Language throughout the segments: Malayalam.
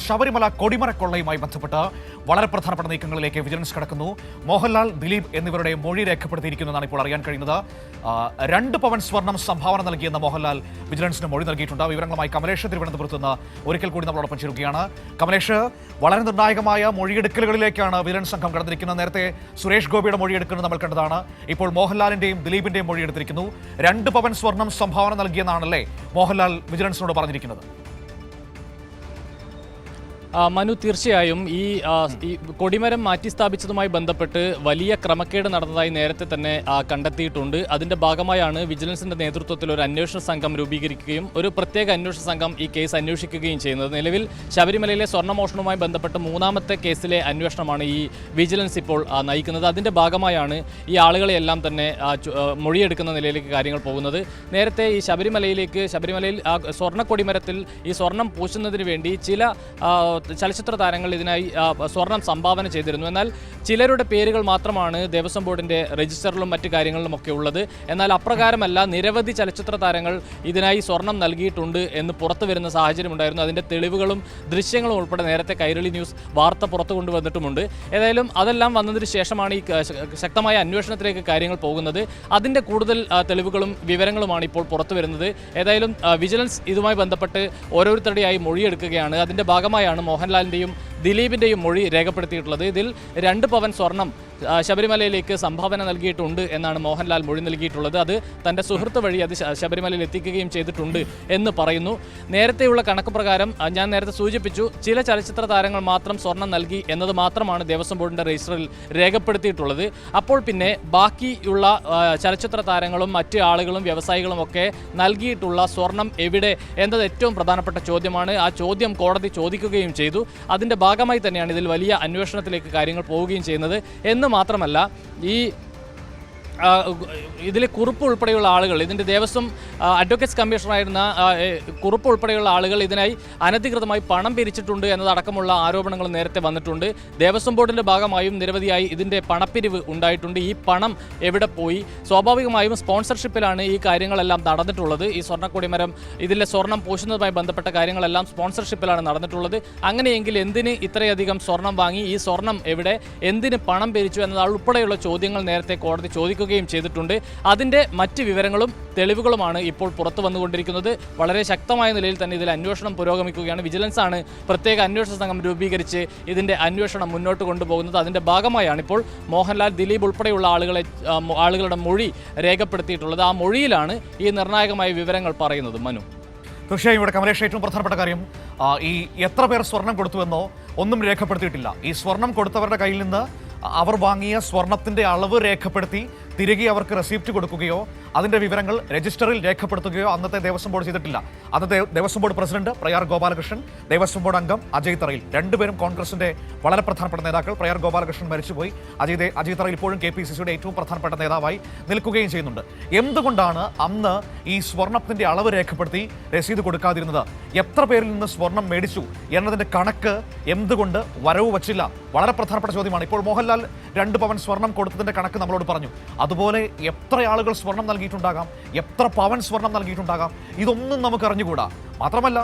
ശബരിമല കൊടിമര കൊള്ളയുമായി ബന്ധപ്പെട്ട് വളരെ പ്രധാനപ്പെട്ട നീക്കങ്ങളിലേക്ക് വിജിലൻസ് കടക്കുന്നു. മോഹൻലാൽ, ദിലീപ് എന്നിവരുടെ മൊഴി രേഖപ്പെടുത്തിയിരിക്കുന്നതാണ് ഇപ്പോൾ അറിയാൻ കഴിയുന്നത്. 2 പവൻ സ്വർണം സംഭാവന നൽകിയെന്ന മോഹൻലാൽ വിജിലൻസിന് മൊഴി നൽകിയിട്ടുണ്ട്. വിവരങ്ങളുമായി കമലേഷ് തിരുവനന്തപുരത്ത് നിന്ന് ഒരിക്കൽ കൂടി നമ്മളോടൊപ്പം ചേരുകയാണ്. കമലേഷ്, വളരെ നിർണായകമായ മൊഴിയെടുക്കലുകളിലേക്കാണ് വിജിലൻസ് സംഘം കടന്നിരിക്കുന്നത്. നേരത്തെ സുരേഷ് ഗോപിയുടെ മൊഴിയെടുക്കുന്നത് നമ്മൾ കണ്ടതാണ്. ഇപ്പോൾ മോഹൻലാലിന്റെയും ദിലീപിന്റെയും മൊഴിയെടുത്തിരിക്കുന്നു. 2 പവൻ സ്വർണം സംഭാവന നൽകിയെന്നാണല്ലേ മോഹൻലാൽ വിജിലൻസിനോട് പറഞ്ഞിരിക്കുന്നത്? മനു, തീർച്ചയായും ഈ കൊടിമരം മാറ്റി സ്ഥാപിച്ചതുമായി ബന്ധപ്പെട്ട് വലിയ ക്രമക്കേട് നടന്നതായി നേരത്തെ തന്നെ കണ്ടെത്തിയിട്ടുണ്ട്. അതിന്റെ ഭാഗമായാണ് വിജിലൻസിന്റെ നേതൃത്വത്തിൽ ഒരു അന്വേഷണ സംഘം രൂപീകരിക്കുകയും ഒരു പ്രത്യേക അന്വേഷണ സംഘം ഈ കേസ് അന്വേഷിക്കുകയും ചെയ്യുന്നത്. നിലവിൽ ശബരിമലയിലെ സ്വർണ്ണമോഷണവുമായി ബന്ധപ്പെട്ട് 3ാമത്തെ കേസിലെ അന്വേഷണമാണ് ഈ വിജിലൻസ് ഇപ്പോൾ നയിക്കുന്നത്. അതിന്റെ ഭാഗമായാണ് ഈ ആളുകളെയെല്ലാം തന്നെ മൊഴിയെടുക്കുന്ന നിലയിലേക്ക് കാര്യങ്ങൾ പോകുന്നത്. നേരത്തെ ഈ ശബരിമലയിൽ സ്വർണ്ണ കൊടിമരത്തിൽ ഈ സ്വർണം പൂശുന്നതിന് വേണ്ടി ചില ചലച്ചിത്ര താരങ്ങൾ ഇതിനായി സ്വർണം സംഭാവന ചെയ്തിരുന്നു. എന്നാൽ ചിലരുടെ പേരുകൾ മാത്രമാണ് ദേവസ്വം ബോർഡിന്റെ രജിസ്റ്ററിലും മറ്റു കാര്യങ്ങളിലുമൊക്കെ ഉള്ളത്. എന്നാൽ അപ്രകാരമല്ല, നിരവധി ചലച്ചിത്ര താരങ്ങൾ ഇതിനായി സ്വർണം നൽകിയിട്ടുണ്ട് എന്ന് പുറത്തു വരുന്ന സാഹചര്യമുണ്ടായിരുന്നു. അതിന്റെ തെളിവുകളും ദൃശ്യങ്ങളും ഉൾപ്പെടെ നേരത്തെ കൈരളി ന്യൂസ് വാർത്ത പുറത്തു കൊണ്ടുവന്നിട്ടുമുണ്ട്. ഏതായാലും അതെല്ലാം വന്നതിന് ശേഷമാണ് ഈ ശക്തമായ അന്വേഷണത്തിലേക്ക് കാര്യങ്ങൾ പോകുന്നത്. അതിന്റെ കൂടുതൽ തെളിവുകളും വിവരങ്ങളുമാണ് ഇപ്പോൾ പുറത്തു വരുന്നത്. ഏതായാലും വിജിലൻസ് ഇതുമായി ബന്ധപ്പെട്ട് ഓരോരുത്തരുടെയായി മൊഴിയെടുക്കുകയാണ്. അതിന്റെ ഭാഗമായാണ് മോഹൻലാലിന്റെയും ദിലീപിന്റെയും മൊഴി രേഖപ്പെടുത്തിയിട്ടുള്ളത്. ഇതിൽ 2 പവൻ സ്വർണം ശബരിമലയിലേക്ക് സംഭാവന നൽകിയിട്ടുണ്ട് എന്നാണ് മോഹൻലാൽ മൊഴി നൽകിയിട്ടുള്ളത്. അത് തൻ്റെ സുഹൃത്ത് വഴി അത് ശബരിമലയിൽ എത്തിക്കുകയും ചെയ്തിട്ടുണ്ട് എന്ന് പറയുന്നു. നേരത്തെയുള്ള കണക്ക് പ്രകാരം ഞാൻ നേരത്തെ സൂചിപ്പിച്ചു, ചില ചലച്ചിത്ര താരങ്ങൾ മാത്രം സ്വർണം നൽകി എന്നത് മാത്രമാണ് ദേവസ്വം ബോർഡിൻ്റെ രജിസ്റ്ററിൽ രേഖപ്പെടുത്തിയിട്ടുള്ളത്. അപ്പോൾ പിന്നെ ബാക്കിയുള്ള ചലച്ചിത്ര താരങ്ങളും മറ്റ് ആളുകളും വ്യവസായികളും ഒക്കെ നൽകിയിട്ടുള്ള സ്വർണം എവിടെ എന്നത് ഏറ്റവും പ്രധാനപ്പെട്ട ചോദ്യമാണ്. ആ ചോദ്യം കോടതി ചോദിക്കുകയും ചെയ്തു. അതിൻ്റെ ഭാഗമായി തന്നെയാണ് ഇതിൽ വലിയ അന്വേഷണത്തിലേക്ക് കാര്യങ്ങൾ പോവുകയും ചെയ്യുന്നത് എന്ന് മാത്രമല്ല, ഇതിൽ കുറുപ്പ് ഉൾപ്പെടെയുള്ള ആളുകൾ, ഇതിൻ്റെ ദേവസ്വം അഡ്വക്കേറ്റ്സ് കമ്മീഷണറായിരുന്ന കുറുപ്പ് ഉൾപ്പെടെയുള്ള ആളുകൾ ഇതിനായി അനധികൃതമായി പണം പിരിച്ചിട്ടുണ്ട് എന്നതടക്കമുള്ള ആരോപണങ്ങൾ നേരത്തെ വന്നിട്ടുണ്ട്. ദേവസ്വം ബോർഡിൻ്റെ ഭാഗമായും നിരവധിയായി ഇതിൻ്റെ പണപ്പിരിവ് ഉണ്ടായിട്ടുണ്ട്. ഈ പണം എവിടെ പോയി? സ്വാഭാവികമായും സ്പോൺസർഷിപ്പിലാണ് ഈ കാര്യങ്ങളെല്ലാം നടന്നിട്ടുള്ളത്. ഈ സ്വർണ്ണക്കൊടിമരം, ഇതിലെ സ്വർണം പൂശുന്നതുമായി ബന്ധപ്പെട്ട കാര്യങ്ങളെല്ലാം സ്പോൺസർഷിപ്പിലാണ് നടന്നിട്ടുള്ളത്. അങ്ങനെയെങ്കിൽ എന്തിന് ഇത്രയധികം സ്വർണം വാങ്ങി? ഈ സ്വർണം എവിടെ? എന്തിന് പണം പിരിച്ചു എന്നത് ഉൾപ്പെടെയുള്ള ചോദ്യങ്ങൾ നേരത്തെ കോടതി ചോദിക്കുകയും ചെയ്തിട്ടുണ്ട്. അതിൻ്റെ മറ്റ് വിവരങ്ങളും തെളിവുകളുമാണ് ഇപ്പോൾ പുറത്തു വന്നുകൊണ്ടിരിക്കുന്നത്. വളരെ ശക്തമായ നിലയിൽ തന്നെ ഇതിൽ അന്വേഷണം പുരോഗമിക്കുകയാണ്. വിജിലൻസ് ആണ് പ്രത്യേക അന്വേഷണ സംഘം രൂപീകരിച്ച് ഇതിൻ്റെ അന്വേഷണം മുന്നോട്ട് കൊണ്ടുപോകുന്നത്. അതിൻ്റെ ഭാഗമായാണ് ഇപ്പോൾ മോഹൻലാൽ, ദിലീപ് ഉൾപ്പെടെയുള്ള ആളുകളുടെ മൊഴി രേഖപ്പെടുത്തിയിട്ടുള്ളത്. ആ മൊഴിയിലാണ് ഈ നിർണായകമായ വിവരങ്ങൾ പറയുന്നത്. മനു, തീർച്ചയായും ഇവിടെ കമലേഷ്, ഏറ്റവും പ്രധാനപ്പെട്ട കാര്യം, ഈ എത്ര പേർ സ്വർണം കൊടുത്തുവെന്നോ ഒന്നും രേഖപ്പെടുത്തിയിട്ടില്ല. ഈ സ്വർണം കൊടുത്തവരുടെ കയ്യിൽ നിന്ന് അവർ വാങ്ങിയ സ്വർണത്തിൻ്റെ അളവ് രേഖപ്പെടുത്തി തിരികെ അവർക്ക് റെസിപ്റ്റ് കൊടുക്കുകയോ അതിൻ്റെ വിവരങ്ങൾ രജിസ്റ്ററിൽ രേഖപ്പെടുത്തുകയോ അന്നത്തെ ദേവസ്വം ബോർഡ് ചെയ്തിട്ടില്ല. അന്നത്തെ Devaswom board president Prayar Gopalakrishnan, Devaswom board അംഗം അജയ് തറയിൽ, രണ്ടുപേരും കോൺഗ്രസിന്റെ വളരെ പ്രധാനപ്പെട്ട നേതാക്കൾ. പ്രയാർ ഗോപാലകൃഷ്ണൻ മരിച്ചുപോയി. അജയ് തറയിൽ ഇപ്പോഴും KPCCയുടെ ഏറ്റവും പ്രധാനപ്പെട്ട നേതാവായി നിൽക്കുകയും ചെയ്യുന്നുണ്ട്. എന്തുകൊണ്ടാണ് അന്ന് ഈ സ്വർണത്തിന്റെ അളവ് രേഖപ്പെടുത്തി രസീത് കൊടുക്കാതിരുന്നത്? എത്ര പേരിൽ നിന്ന് സ്വർണം മേടിച്ചു എന്നതിന്റെ കണക്ക് എന്തുകൊണ്ട് വരവ് വച്ചില്ല? വളരെ പ്രധാനപ്പെട്ട ചോദ്യമാണ്. ഇപ്പോൾ മോഹൻലാൽ 2 പവൻ സ്വർണം കൊടുത്തതിന്റെ കണക്ക് നമ്മളോട് പറഞ്ഞു. അതുപോലെ എത്ര ആളുകൾ സ്വർണം നൽകിയിട്ടുണ്ടാകാം, എത്ര പവൻ സ്വർണം നൽകിയിട്ടുണ്ടാകാം, ഇതൊന്നും നമുക്ക് അറിഞ്ഞുകൂടാ. മാത്രമല്ല,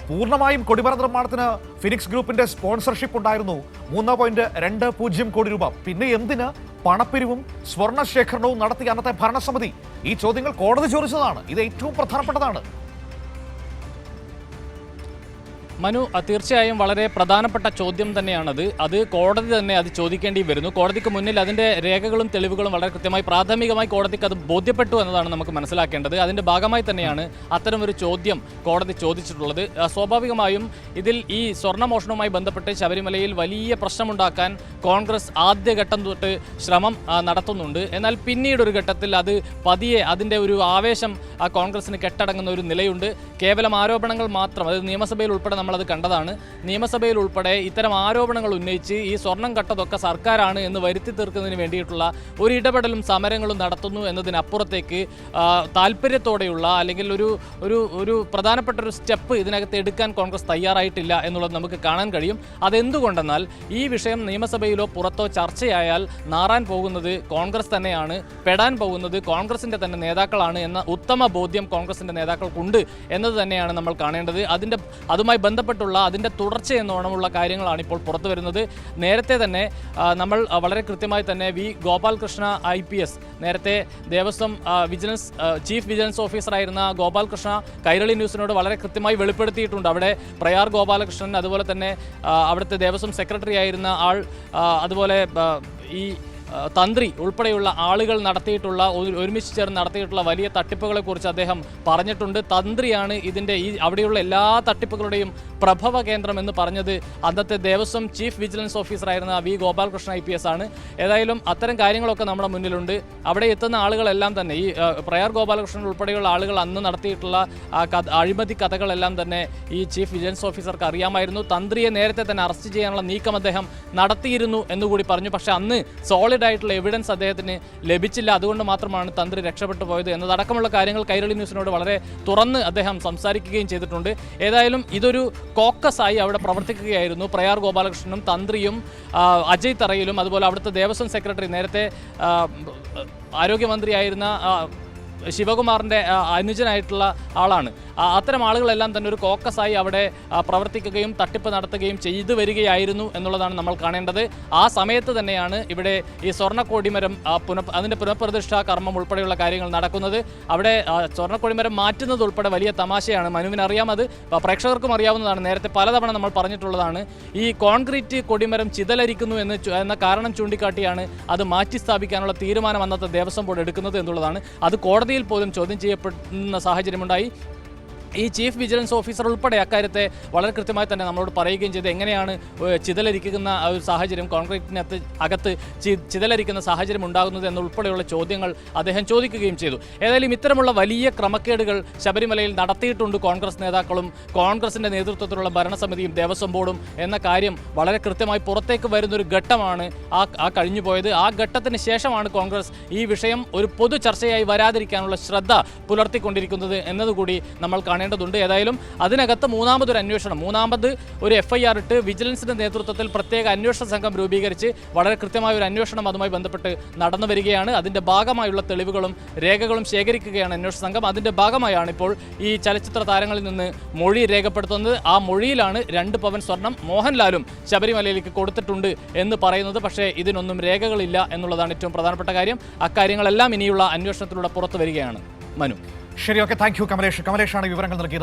പൂർണ്ണമായും കൊടിമര നിർമ്മാണത്തിന് ഫിനിക്സ് ഗ്രൂപ്പിന്റെ സ്പോൺസർഷിപ്പ് ഉണ്ടായിരുന്നു, 3.20 കോടി രൂപ. പിന്നെ എന്തിന് പണപ്പിരിവും സ്വർണ്ണശേഖരണവും നടത്തിയ അന്നത്തെ ഭരണസമിതി? ഈ ചോദ്യങ്ങൾ കോടതി ചോദിച്ചതാണ്. ഇത് ഏറ്റവും പ്രധാനപ്പെട്ടതാണ്. മനു, തീർച്ചയായും വളരെ പ്രധാനപ്പെട്ട ചോദ്യം തന്നെയാണത്. അത് കോടതി തന്നെ അത് ചോദിക്കേണ്ടി വരുന്നു. കോടതിക്ക് മുന്നിൽ അതിൻ്റെ രേഖകളും തെളിവുകളും വളരെ കൃത്യമായി പ്രാഥമികമായി കോടതിക്ക് അത് ബോധ്യപ്പെട്ടു എന്നതാണ് നമുക്ക് മനസ്സിലാക്കേണ്ടത്. അതിൻ്റെ ഭാഗമായി തന്നെയാണ് അത്തരമൊരു ചോദ്യം കോടതി ചോദിച്ചിട്ടുള്ളത്. സ്വാഭാവികമായും ഇതിൽ ഈ സ്വർണ്ണമോഷണവുമായി ബന്ധപ്പെട്ട് ശബരിമലയിൽ വലിയ പ്രശ്നമുണ്ടാക്കാൻ കോൺഗ്രസ് ആദ്യഘട്ടം തൊട്ട് ശ്രമം നടത്തുന്നുണ്ട്. എന്നാൽ പിന്നീടൊരു ഘട്ടത്തിൽ അത് പതിയെ അതിൻ്റെ ഒരു ആവേശം കോൺഗ്രസിന് കെട്ടടങ്ങുന്ന ഒരു നിലയുണ്ട്. കേവലം ആരോപണങ്ങൾ മാത്രം, അത് നിയമസഭയിൽ ഉൾപ്പെടെ നമ്മളത് കണ്ടതാണ്. നിയമസഭയിൽ ഉൾപ്പെടെ ഇത്തരം ആരോപണങ്ങൾ ഉന്നയിച്ച് ഈ സ്വർണം കട്ടതൊക്കെ സർക്കാരാണ് എന്ന് വരുത്തി തീർക്കുന്നതിന് വേണ്ടിയിട്ടുള്ള ഒരു ഇടപെടലും സമരങ്ങളും നടത്തുന്നു എന്നതിനപ്പുറത്തേക്ക് താല്പര്യത്തോടെയുള്ള അല്ലെങ്കിൽ ഒരു പ്രധാനപ്പെട്ട ഒരു സ്റ്റെപ്പ് ഇതിനകത്ത് എടുക്കാൻ കോൺഗ്രസ് തയ്യാറായിട്ടില്ല എന്നുള്ളത് നമുക്ക് കാണാൻ കഴിയും. അതെന്തുകൊണ്ടെന്നാൽ ഈ വിഷയം നിയമസഭയിലോ പുറത്തോ ചർച്ചയായാൽ നാറാൻ പോകുന്നത് കോൺഗ്രസ് തന്നെയാണ്, പെടാൻ പോകുന്നത് കോൺഗ്രസിൻ്റെ തന്നെ നേതാക്കളാണ് എന്ന ഉത്തമ ബോധ്യം കോൺഗ്രസിൻ്റെ നേതാക്കൾക്കുണ്ട് എന്നത് തന്നെയാണ് നമ്മൾ കാണേണ്ടത്. അതുമായി ബന്ധപ്പെട്ടുള്ള അതിൻ്റെ തുടർച്ചയെന്നോണമുള്ള കാര്യങ്ങളാണ് ഇപ്പോൾ പുറത്തു വരുന്നത്. നേരത്തെ തന്നെ നമ്മൾ വളരെ കൃത്യമായി തന്നെ വി ഗോപാലകൃഷ്ണ IPS നേരത്തെ ദേവസ്വം ചീഫ് വിജിലൻസ് ഓഫീസറായിരുന്ന ഗോപാലകൃഷ്ണ കൈരളി ന്യൂസിനോട് വളരെ കൃത്യമായി വെളിപ്പെടുത്തിയിട്ടുണ്ട്. അവിടെ പ്രയാർ ഗോപാലകൃഷ്ണൻ, അതുപോലെ തന്നെ അവിടുത്തെ ദേവസ്വം സെക്രട്ടറി ആയിരുന്ന ആൾ, അതുപോലെ ഈ തന്ത്രി ഉൾപ്പെടെയുള്ള ആളുകൾ നടത്തിയിട്ടുള്ള ഒരുമിച്ച് ചേർന്ന് നടത്തിയിട്ടുള്ള വലിയ തട്ടിപ്പുകളെക്കുറിച്ച് അദ്ദേഹം പറഞ്ഞിട്ടുണ്ട്. തന്ത്രിയാണ് ഇതിൻ്റെ അവിടെയുള്ള എല്ലാ തട്ടിപ്പുകളുടെയും പ്രഭവ കേന്ദ്രം എന്ന് പറഞ്ഞത് അന്നത്തെ ദേവസ്വം ചീഫ് വിജിലൻസ് ഓഫീസറായിരുന്ന വി ഗോപാലകൃഷ്ണ IPS ആണ്. ഏതായാലും അത്തരം കാര്യങ്ങളൊക്കെ നമ്മുടെ മുന്നിലുണ്ട്. അവിടെ എത്തുന്ന ആളുകളെല്ലാം തന്നെ ഈ പ്രയാർ ഗോപാലകൃഷ്ണൻ ഉൾപ്പെടെയുള്ള ആളുകൾ അന്ന് നടത്തിയിട്ടുള്ള അഴിമതി കഥകളെല്ലാം തന്നെ ഈ ചീഫ് വിജിലൻസ് ഓഫീസർക്ക് അറിയാമായിരുന്നു. തന്ത്രിയെ നേരത്തെ തന്നെ അറസ്റ്റ് ചെയ്യാനുള്ള നീക്കം അദ്ദേഹം നടത്തിയിരുന്നു എന്നുകൂടി പറഞ്ഞു. പക്ഷേ അന്ന് ആയിട്ടുള്ള എവിഡൻസ് അദ്ദേഹത്തിന് ലഭിച്ചില്ല. അതുകൊണ്ട് മാത്രമാണ് തന്ത്രി രക്ഷപ്പെട്ടു പോയത് എന്നതടക്കമുള്ള കാര്യങ്ങൾ കൈരളി ന്യൂസിനോട് വളരെ തുറന്ന് അദ്ദേഹം സംസാരിക്കുകയും ചെയ്തിട്ടുണ്ട്. ഏതായാലും ഇതൊരു കോക്കസായി അവിടെ പ്രവർത്തിക്കുകയായിരുന്നു. പ്രയാർ ഗോപാലകൃഷ്ണനും തന്ത്രിയും അജയ് തറയിലും അതുപോലെ അവിടുത്തെ ദേവസ്വം സെക്രട്ടറി നേരത്തെ ആരോഗ്യമന്ത്രിയായിരുന്ന ശിവകുമാറിൻ്റെ അനുജനായിട്ടുള്ള ആളാണ്. അത്തരം ആളുകളെല്ലാം തന്നെ ഒരു കോക്കസായി അവിടെ പ്രവർത്തിക്കുകയും തട്ടിപ്പ് നടത്തുകയും ചെയ്തു വരികയായിരുന്നു എന്നുള്ളതാണ് നമ്മൾ കാണേണ്ടത്. ആ സമയത്ത് തന്നെയാണ് ഇവിടെ ഈ സ്വർണ്ണക്കൊടിമരം അതിൻ്റെ പുനഃപ്രതിഷ്ഠാ കർമ്മം ഉൾപ്പെടെയുള്ള കാര്യങ്ങൾ നടക്കുന്നത്. അവിടെ സ്വർണ്ണക്കൊടിമരം മാറ്റുന്നത് ഉൾപ്പെടെ വലിയ തമാശയാണ്. മനുവിന് അറിയാം, അത് പ്രേക്ഷകർക്കും അറിയാവുന്നതാണ്. നേരത്തെ പലതവണ നമ്മൾ പറഞ്ഞിട്ടുള്ളതാണ്. ഈ കോൺക്രീറ്റ് കൊടിമരം ചിതലരിക്കുന്നു എന്ന കാരണം ചൂണ്ടിക്കാട്ടിയാണ് അത് മാറ്റി സ്ഥാപിക്കാനുള്ള തീരുമാനം അന്നത്തെ ദേവസ്വം ബോർഡ് എടുക്കുന്നത് എന്നുള്ളതാണ്. അത് കോടതിയിൽ പോലും ചോദ്യം ചെയ്യപ്പെടുന്ന സാഹചര്യമുണ്ടായി. ഈ ചീഫ് വിജിലൻസ് ഓഫീസർ ഉൾപ്പെടെ അക്കാര്യത്തെ വളരെ കൃത്യമായി തന്നെ നമ്മളോട് പറയുകയും ചെയ്ത് എങ്ങനെയാണ് ചിതലരിക്കുന്ന ഒരു സാഹചര്യം, കോൺക്രീറ്റിനകത്ത് അകത്ത് ചിതലരിക്കുന്ന സാഹചര്യം ഉണ്ടാകുന്നത് എന്നുൾപ്പെടെയുള്ള ചോദ്യങ്ങൾ അദ്ദേഹം ചോദിക്കുകയും ചെയ്തു. ഏതായാലും ഇത്തരമുള്ള വലിയ ക്രമക്കേടുകൾ ശബരിമലയിൽ നടത്തിയിട്ടുണ്ട് കോൺഗ്രസ് നേതാക്കളും കോൺഗ്രസിൻ്റെ നേതൃത്വത്തിലുള്ള ഭരണസമിതിയും ദേവസ്വം ബോർഡും എന്ന കാര്യം വളരെ കൃത്യമായി പുറത്തേക്ക് വരുന്നൊരു ഘട്ടമാണ് ആ കഴിഞ്ഞുപോയത്. ആ ഘട്ടത്തിന് ശേഷമാണ് കോൺഗ്രസ് ഈ വിഷയം ഒരു പൊതു ചർച്ചയായി വരാതിരിക്കാനുള്ള ശ്രദ്ധ പുലർത്തിക്കൊണ്ടിരിക്കുന്നത് എന്നതുകൂടി നമ്മൾ കാണേണ്ടതുണ്ട്. ഏതായാലും അതിനകത്ത് മൂന്നാമത് ഒരു FIR ഇട്ട് വിജിലൻസിന്റെ നേതൃത്വത്തിൽ പ്രത്യേക അന്വേഷണ സംഘം രൂപീകരിച്ച് വളരെ കൃത്യമായ ഒരു അന്വേഷണം അതുമായി ബന്ധപ്പെട്ട് നടന്നു വരികയാണ്. അതിന്റെ ഭാഗമായുള്ള തെളിവുകളും രേഖകളും ശേഖരിക്കുകയാണ് അന്വേഷണ സംഘം. അതിന്റെ ഭാഗമായാണ് ഇപ്പോൾ ഈ ചലച്ചിത്ര താരങ്ങളിൽ നിന്ന് മൊഴി രേഖപ്പെടുത്തുന്നത്. ആ മൊഴിയിലാണ് 2 പവൻ സ്വർണം മോഹൻലാലും ശബരിമലയിലേക്ക് കൊടുത്തിട്ടുണ്ട് എന്ന് പറയുന്നത്. പക്ഷേ ഇതിനൊന്നും രേഖകളില്ല എന്നുള്ളതാണ് ഏറ്റവും പ്രധാനപ്പെട്ട കാര്യം. അക്കാര്യങ്ങളെല്ലാം ഇനിയുള്ള അന്വേഷണത്തിലൂടെ പുറത്തു വരികയാണ്. മനു. ശരി, ഓക്കെ, താങ്ക് യു കമലേഷ്. കമലേഷാണ് വിവരങ്ങൾ നൽകിയത്.